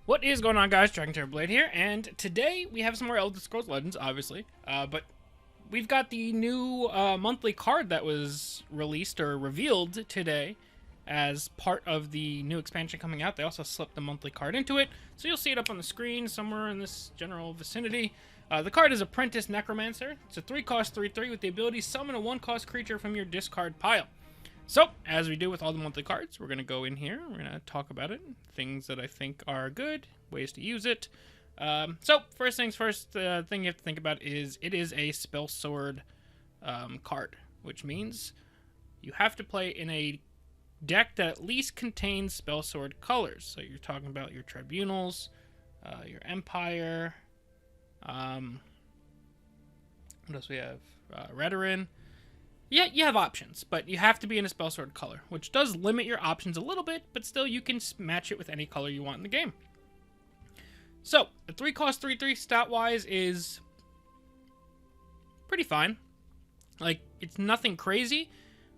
What is going on, guys? DragonTamerBlayde here, and today we have some more Elder Scrolls Legends, obviously, but we've got the new monthly card that was released or revealed today as part of the new expansion coming out. They also slipped the monthly card into it, so you'll see it up on the screen somewhere in this general vicinity. The card is Apprentice Necromancer. It's a 3-cost 3/3 with the ability to summon a 1-cost creature from your discard pile. So, as we do with all the monthly cards, we're going to go in here, we're going to talk about it, things that I think are good, ways to use it. So, first things first, the thing you have to think about is it is a Spellsword card, which means you have to play in a deck that at least contains Spellsword colors. So you're talking about your Tribunals, your Empire, what else we have? Redoran. Yeah, you have options, but you have to be in a Spellsword color, which does limit your options a little bit, but still you can match it with any color you want in the game. So, the 3-cost 3/3 stat-wise is pretty fine. Like, it's nothing crazy,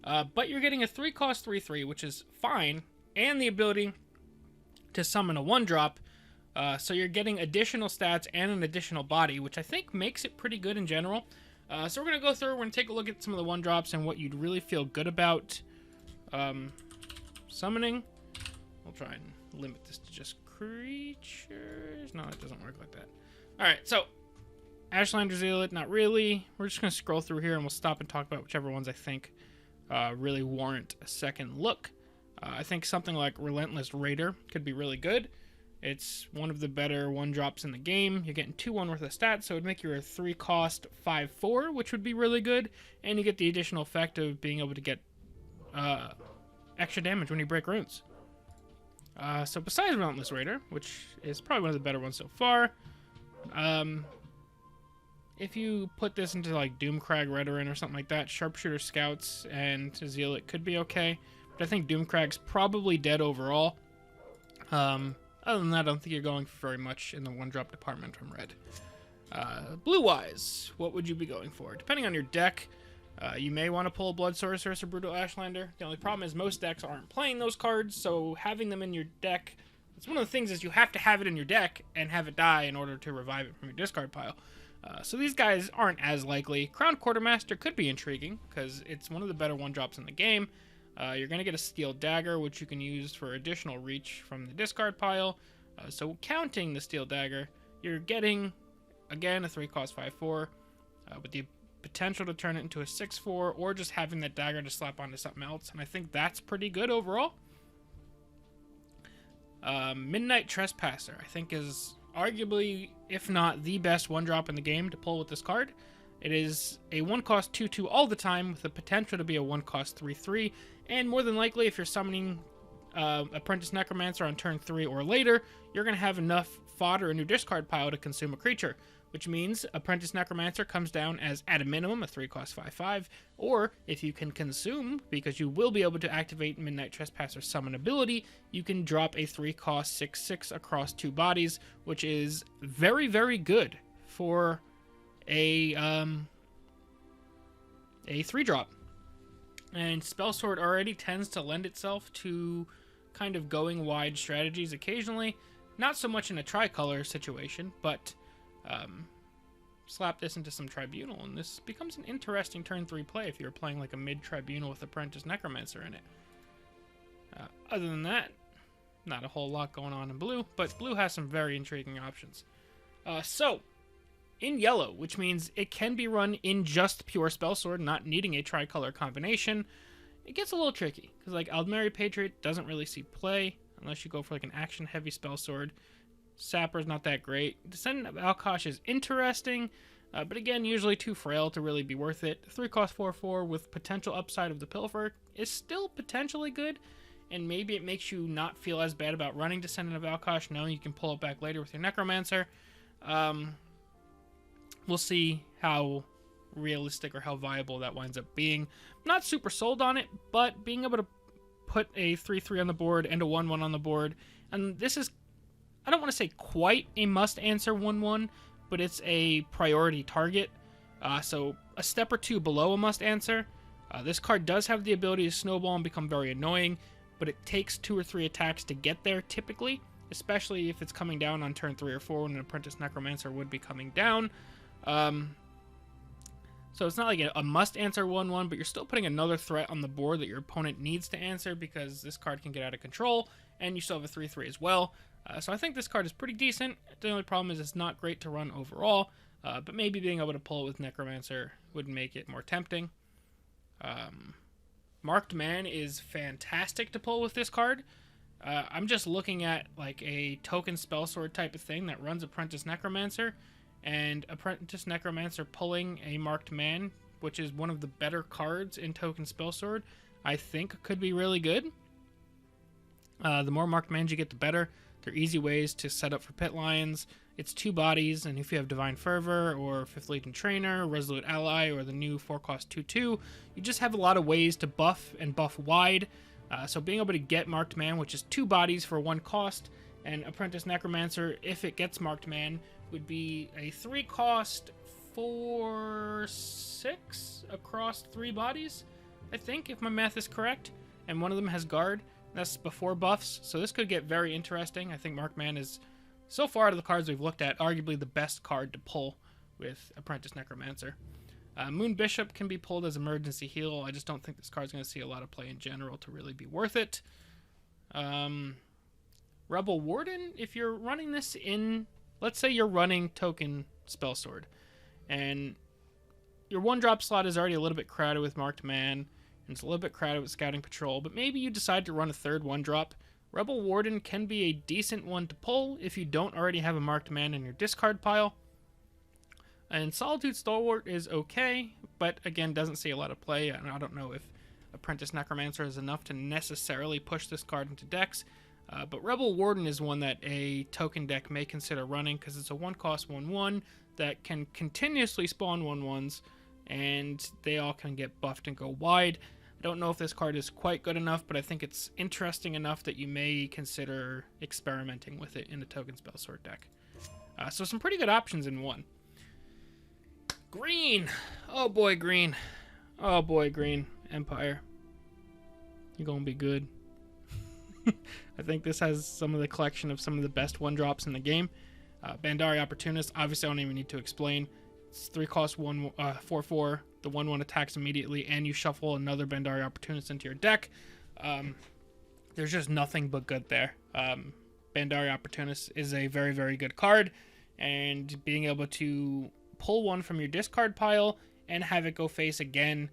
but you're getting a 3-cost 3/3, which is fine, and the ability to summon a 1-drop, so you're getting additional stats and an additional body, which I think makes it pretty good in general. So we're going to go through, we're going to take a look at some of the 1-drops and what you'd really feel good about summoning. We'll try and limit this to just creatures. No, it doesn't work like that. Alright, so Ashlander Zealot, not really. We're just going to scroll through here and we'll stop and talk about whichever ones I think really warrant a second look. I think something like Relentless Raider could be really good. It's one of the better 1-drops in the game. You're getting 2/1 worth of stats, so it would make you a 3-cost 5/4, which would be really good. And you get the additional effect of being able to get extra damage when you break runes. So besides Relentless Raider, which is probably one of the better ones so far, if you put this into like Doomcrag Redoran or something like that, Sharpshooter Scouts and Zealot could be okay. But I think Doomcrag's probably dead overall. Other than that, I don't think you're going for very much in the 1-drop department from red. Blue-wise, what would you be going for? Depending on your deck, you may want to pull Blood Sorceress or Brutal Ashlander. The only problem is most decks aren't playing those cards, so having them in your deck, it's one of the things is you have to have it in your deck and have it die in order to revive it from your discard pile. So these guys aren't as likely. Crown Quartermaster could be intriguing, because it's one of the better 1-drops in the game. You're going to get a Steel Dagger, which you can use for additional reach from the discard pile. So counting the Steel Dagger, you're getting, again, a 3-cost 5/4, with the potential to turn it into a 6/4, or just having that dagger to slap onto something else, and I think that's pretty good overall. Midnight Trespasser, I think, is arguably, if not the best 1-drop in the game to pull with this card. It is a 1-cost 2/2 all the time, with the potential to be a 1-cost 3/3, and more than likely, if you're summoning Apprentice Necromancer on turn 3 or later, you're going to have enough fodder in your discard pile to consume a creature, which means Apprentice Necromancer comes down as, at a minimum, a 3-cost 5/5, or if you can consume, because you will be able to activate Midnight Trespasser summon ability, you can drop a 3-cost 6/6 across 2 bodies, which is very, very good for a 3-drop. And Spellsword already tends to lend itself to kind of going wide strategies occasionally. Not so much in a tricolor situation, but slap this into some Tribunal, and this becomes an interesting turn 3 play if you're playing like a mid-Tribunal with Apprentice Necromancer in it. Other than that, not a whole lot going on in blue, but blue has some very intriguing options. So, in yellow, which means it can be run in just pure Spellsword, not needing a tricolor combination, it gets a little tricky, because like Aldmeri Patriot doesn't really see play, unless you go for like an action-heavy Spellsword. Sapper's not that great. Descendant of Alkosh is interesting, but again, usually too frail to really be worth it. 3-cost 4/4 with potential upside of the Pilfer is still potentially good, and maybe it makes you not feel as bad about running Descendant of Alkosh, knowing you can pull it back later with your Necromancer. We'll see how realistic or how viable that winds up being. Not super sold on it, but being able to put a 3/3 on the board and a 1/1 on the board, and this is, I don't want to say quite a must-answer 1/1, but it's a priority target, so a step or two below a must-answer. This card does have the ability to snowball and become very annoying, but it takes 2 or 3 attacks to get there typically, especially if it's coming down on turn 3 or 4 when an Apprentice Necromancer would be coming down. So it's not like a must-answer 1/1, but you're still putting another threat on the board that your opponent needs to answer because this card can get out of control, and you still have a 3/3 as well. So I think this card is pretty decent. The only problem is it's not great to run overall, but maybe being able to pull it with Necromancer would make it more tempting. Marked Man is fantastic to pull with this card. I'm just looking at like a token Spellsword type of thing that runs Apprentice Necromancer, and Apprentice Necromancer pulling a Marked Man, which is one of the better cards in token Spellsword, I think could be really good. The more Marked Mans you get, the better. They're easy ways to set up for Pit Lions. It's 2 bodies, and if you have Divine Fervor, or 5th Legion Trainer, Resolute Ally, or the new 4-cost 2/2, you just have a lot of ways to buff and buff wide. So being able to get Marked Man, which is 2 bodies for 1 cost, and Apprentice Necromancer, if it gets Marked Man, would be a 3-cost 4/6 across 3 bodies, I think, if my math is correct. And one of them has Guard. That's before buffs, so this could get very interesting. I think Marked Man is, so far out of the cards we've looked at, arguably the best card to pull with Apprentice Necromancer. Moon Bishop can be pulled as emergency heal. I just don't think this card's going to see a lot of play in general to really be worth it. Rebel Warden, if you're running this in, let's say you're running token Spellsword, and your 1-drop slot is already a little bit crowded with Marked Man, and it's a little bit crowded with Scouting Patrol, but maybe you decide to run a 3rd 1-drop. Rebel Warden can be a decent one to pull if you don't already have a Marked Man in your discard pile. And Solitude Stalwart is okay, but again, doesn't see a lot of play, and I don't know if Apprentice Necromancer is enough to necessarily push this card into decks. But Rebel Warden is one that a token deck may consider running because it's a 1-cost 1/1 that can continuously spawn 1/1s, and they all can get buffed and go wide. I don't know if this card is quite good enough, but I think it's interesting enough that you may consider experimenting with it in a token Spellsword deck. So some pretty good options in one. Green! Oh boy, green. Oh boy, green. Empire. You're gonna be good. I think this has some of the collection of some of the best 1-drops in the game. Bandari Opportunist, obviously I don't even need to explain. It's 3-cost 4/4. The 1/1 attacks immediately, and you shuffle another Bandari Opportunist into your deck. There's just nothing but good there. Bandari Opportunist is a very, very good card, and being able to pull one from your discard pile and have it go face again.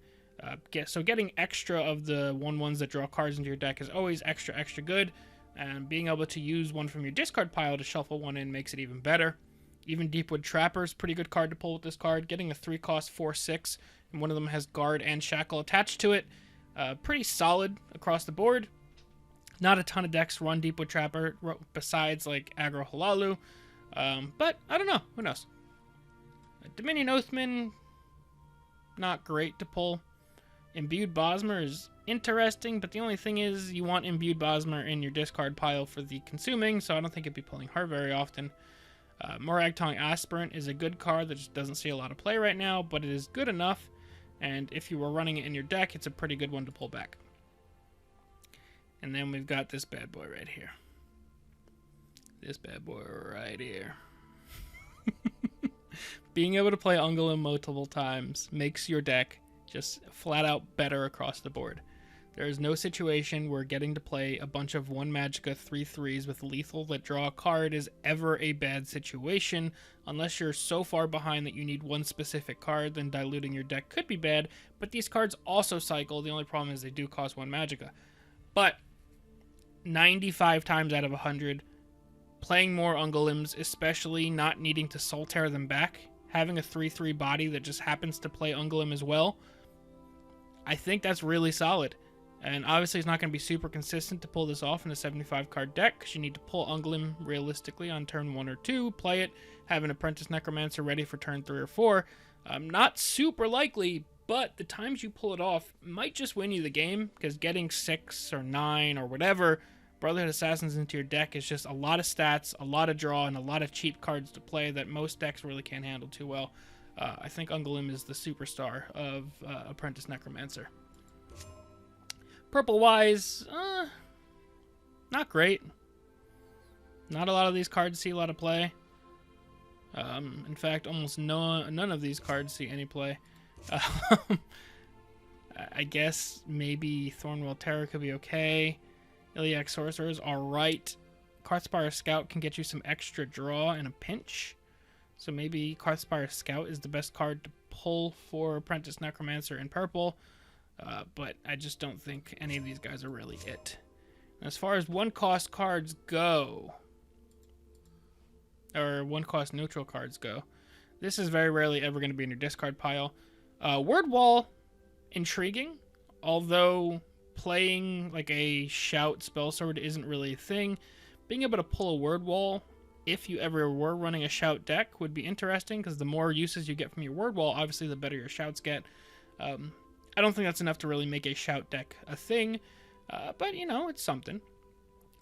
So getting extra of the 1/1s that draw cards into your deck is always extra good, and being able to use one from your discard pile to shuffle one in makes it even better. Even Deepwood Trapper is a pretty good card to pull with this card. Getting a 3-cost 4/6, and one of them has Guard and Shackle attached to it. Pretty solid across the board. Not a ton of decks run Deepwood Trapper besides like Aggro Halalu, but I don't know. Who knows? Dominion Oathman, not great to pull. Imbued Bosmer is interesting, but the only thing is you want Imbued Bosmer in your discard pile for the consuming, so I don't think it'd be pulling her very often. Moragtong Aspirant is a good card that just doesn't see a lot of play right now, but it is good enough, and if you were running it in your deck, it's a pretty good one to pull back. And then we've got this bad boy right here. This bad boy right here. Being able to play Ungolem multiple times makes your deck just flat out better across the board. There is no situation where getting to play a bunch of 1 Magicka 3/3s with lethal that draw a card is ever a bad situation, unless you're so far behind that you need one specific card, then diluting your deck could be bad, but these cards also cycle. The only problem is they do cost 1 Magicka. But 95 times out of 100, playing more Ungolems, especially not needing to Soul Tear them back, having a 3/3 body that just happens to play Ungolem as well, I think that's really solid. And obviously it's not going to be super consistent to pull this off in a 75 card deck, because you need to pull Ungolem realistically on turn 1 or 2, play it, have an Apprentice Necromancer ready for turn 3 or 4. Not super likely, but the times you pull it off might just win you the game, because getting 6 or 9 or whatever Brotherhood Assassins into your deck is just a lot of stats, a lot of draw, and a lot of cheap cards to play that most decks really can't handle too well. I think Ungolem is the superstar of Apprentice Necromancer. Purple-wise, not great. Not a lot of these cards see a lot of play. In fact, almost none of these cards see any play. I guess maybe Thornwell Terror could be okay. Iliac Sorcerer is alright. Karthspire Scout can get you some extra draw in a pinch. So maybe Karthspire Scout is the best card to pull for Apprentice Necromancer in purple. But I just don't think any of these guys are really it. As far as one-cost cards go, or one-cost neutral cards go, this is very rarely ever going to be in your discard pile. Word Wall, intriguing, although playing like a Shout Spellsword isn't really a thing. Being able to pull a Word Wall, if you ever were running a Shout deck, would be interesting, because the more uses you get from your Word Wall, obviously the better your Shouts get. I don't think that's enough to really make a Shout deck a thing, but, you know, it's something.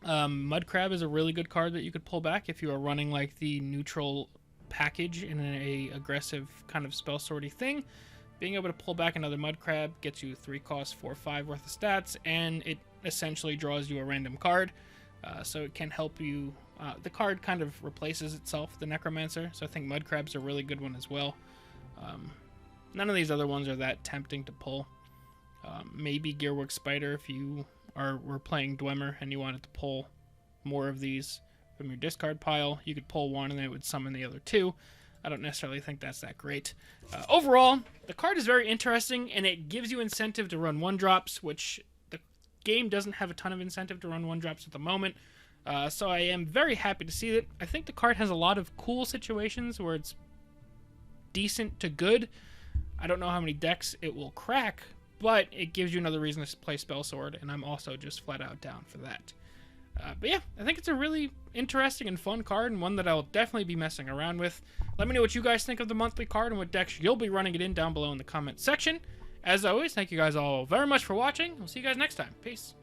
Mudcrab is a really good card that you could pull back if you are running like the neutral package in a aggressive kind of Spellswordy thing. Being able to pull back another Mudcrab gets you 3 cost, 4/5 worth of stats, and it essentially draws you a random card. So it can help you. The card kind of replaces itself, the Necromancer, so I think Mudcrab's a really good one as well. None of these other ones are that tempting to pull. Maybe Gearwork Spider if you were playing Dwemer and you wanted to pull more of these from your discard pile. You could pull one and then it would summon the other 2. I don't necessarily think that's that great. Overall, the card is very interesting, and it gives you incentive to run 1-drops, which the game doesn't have a ton of incentive to run 1-drops at the moment. So I am very happy to see it. I think the card has a lot of cool situations where it's decent to good. I don't know how many decks it will crack, but it gives you another reason to play Spellsword, and I'm also just flat out down for that. But yeah, I think it's a really interesting and fun card, and one that I'll definitely be messing around with. Let me know what you guys think of the monthly card and what decks you'll be running it in down below in the comment section. As always, thank you guys all very much for watching. We'll see you guys next time. Peace.